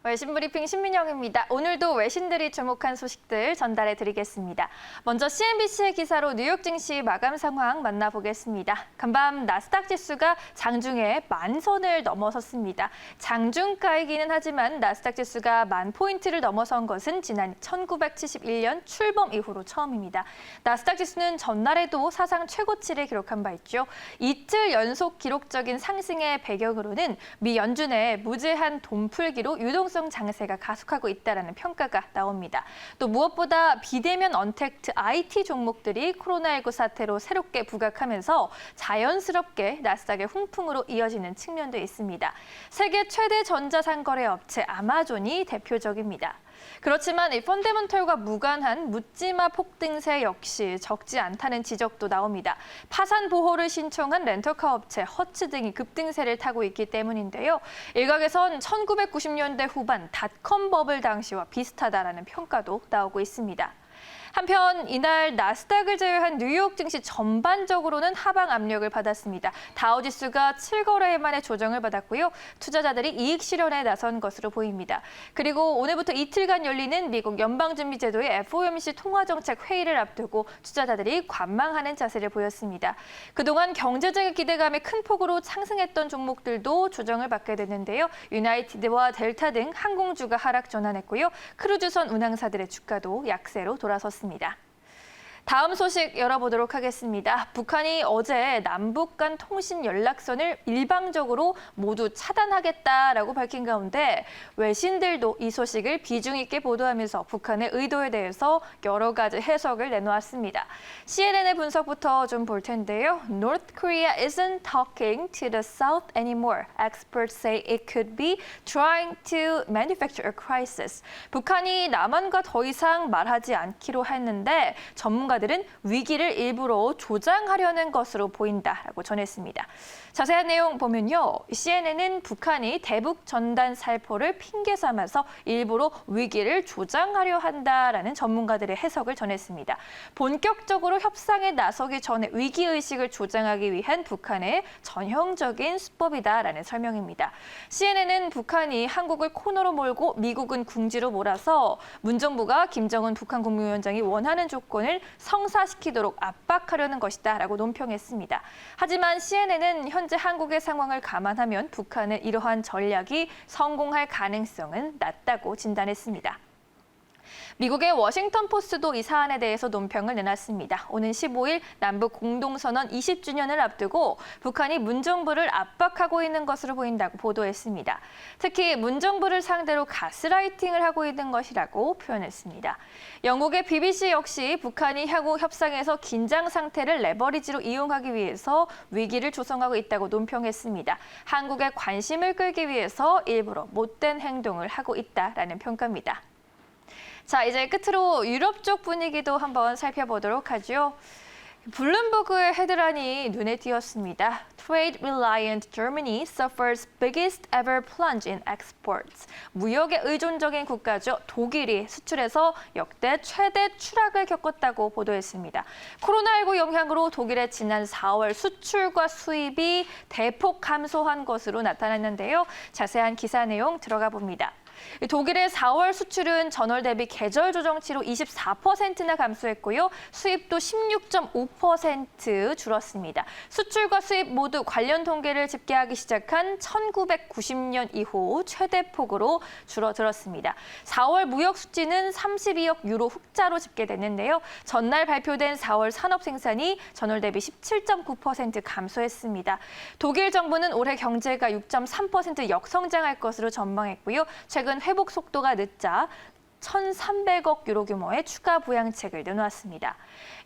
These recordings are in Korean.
외신 브리핑 신민영입니다. 오늘도 외신들이 주목한 소식들 전달해 드리겠습니다. 먼저 CNBC의 기사로 뉴욕 증시 마감 상황 만나보겠습니다. 간밤 나스닥 지수가 장중에 10,000선을 넘어섰습니다. 장중가이기는 하지만 나스닥 지수가 10,000포인트를 넘어선 것은 지난 1971년 출범 이후로 처음입니다. 나스닥 지수는 전날에도 사상 최고치를 기록한 바 있죠. 이틀 연속 기록적인 상승의 배경으로는 미 연준의 무제한 돈 풀기로 유동성 장세가 가속하고 있다는 평가가 나옵니다. 또 무엇보다 비대면 언택트 IT 종목들이 코로나19 사태로 새롭게 부각하면서 자연스럽게 나스닥의 훈풍으로 이어지는 측면도 있습니다. 세계 최대 전자상거래 업체 아마존이 대표적입니다. 그렇지만 이 펀더멘털과 무관한 묻지마 폭등세 역시 적지 않다는 지적도 나옵니다. 파산 보호를 신청한 렌터카 업체 허츠 등이 급등세를 타고 있기 때문인데요. 일각에선 1990년대 후반 닷컴 버블 당시와 비슷하다라는 평가도 나오고 있습니다. 한편 이날 나스닥을 제외한 뉴욕 증시 전반적으로는 하방 압력을 받았습니다. 다우지수가 7거래일 만에 조정을 받았고요. 투자자들이 이익 실현에 나선 것으로 보입니다. 그리고 오늘부터 이틀간 열리는 미국 연방준비제도의 FOMC 통화정책 회의를 앞두고 투자자들이 관망하는 자세를 보였습니다. 그동안 경제적인 기대감에 큰 폭으로 상승했던 종목들도 조정을 받게 됐는데요. 유나이티드와 델타 등 항공주가 하락 전환했고요. 크루즈선 운항사들의 주가도 약세로 돌아섰습니다. 다음 소식 열어보도록 하겠습니다. 북한이 어제 남북 간 통신 연락선을 일방적으로 모두 차단하겠다라고 밝힌 가운데 외신들도 이 소식을 비중 있게 보도하면서 북한의 의도에 대해서 여러 가지 해석을 내놓았습니다. CNN의 분석부터 좀 볼 텐데요. North Korea isn't talking to the South anymore. Experts say it could be trying to manufacture a crisis. 북한이 남한과 더 이상 말하지 않기로 했는데 전문가들은 위기를 일부러 조장하려는 것으로 보인다라고 전했습니다. 자세한 내용 보면요. CNN은 북한이 대북 전단 살포를 핑계 삼아서 일부러 위기를 조장하려 한다라는 전문가들의 해석을 전했습니다. 본격적으로 협상에 나서기 전에 위기의식을 조장하기 위한 북한의 전형적인 수법이다라는 설명입니다. CNN은 북한이 한국을 코너로 몰고 미국은 궁지로 몰아서 문 정부가 김정은 북한 국무위원장이 원하는 조건을 성사시키도록 압박하려는 것이다라고 논평했습니다. 하지만 CNN은 현재 한국의 상황을 감안하면 북한의 이러한 전략이 성공할 가능성은 낮다고 진단했습니다. 미국의 워싱턴 포스트도 이 사안에 대해서 논평을 내놨습니다. 오는 15일 남북 공동선언 20주년을 앞두고 북한이 문정부를 압박하고 있는 것으로 보인다고 보도했습니다. 특히 문정부를 상대로 가스라이팅을 하고 있는 것이라고 표현했습니다. 영국의 BBC 역시 북한이 향후 협상에서 긴장 상태를 레버리지로 이용하기 위해서 위기를 조성하고 있다고 논평했습니다. 한국의 관심을 끌기 위해서 일부러 못된 행동을 하고 있다라는 평가입니다. 자, 이제 끝으로 유럽 쪽 분위기도 한번 살펴보도록 하죠. 블룸버그의 헤드라인이 눈에 띄었습니다. Trade reliant Germany suffers biggest ever plunge in exports. 무역에 의존적인 국가죠. 독일이 수출에서 역대 최대 추락을 겪었다고 보도했습니다. 코로나19 영향으로 독일의 지난 4월 수출과 수입이 대폭 감소한 것으로 나타났는데요. 자세한 기사 내용 들어가 봅니다. 독일의 4월 수출은 전월 대비 계절 조정치로 24%나 감소했고요. 수입도 16.5% 줄었습니다. 수출과 수입 모두 관련 통계를 집계하기 시작한 1990년 이후 최대 폭으로 줄어들었습니다. 4월 무역 수지는 32억 유로 흑자로 집계됐는데요. 전날 발표된 4월 산업 생산이 전월 대비 17.9% 감소했습니다. 독일 정부는 올해 경제가 6.3% 역성장할 것으로 전망했고요. 최근 회복 속도가 늦자 1,300억 유로 규모의 추가 부양책을 내놓았습니다.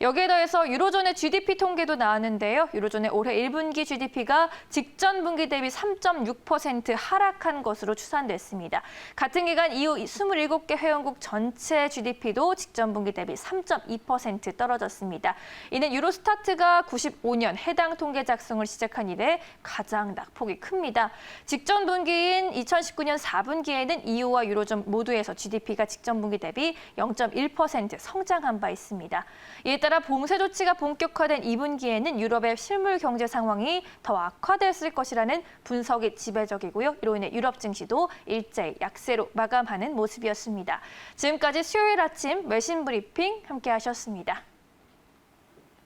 여기에 더해서 유로존의 GDP 통계도 나왔는데요. 유로존의 올해 1분기 GDP가 직전 분기 대비 3.6% 하락한 것으로 추산됐습니다. 같은 기간 이후 27개 회원국 전체 GDP도 직전 분기 대비 3.2% 떨어졌습니다. 이는 유로스타트가 95년 해당 통계 작성을 시작한 이래 가장 낙폭이 큽니다. 직전 분기인 2019년 4분기에는 EU와 유로존 모두에서 GDP가 직전 직전분기 대비 0.1% 성장한 바 있습니다. 이에 따라 봉쇄 조치가 본격화된 2분기에는 유럽의 실물 경제 상황이 더 악화됐을 것이라는 분석이 지배적이고요. 이로 인해 유럽 증시도 일제히 약세로 마감하는 모습이었습니다. 지금까지 수요일 아침 외신 브리핑 함께 하셨습니다.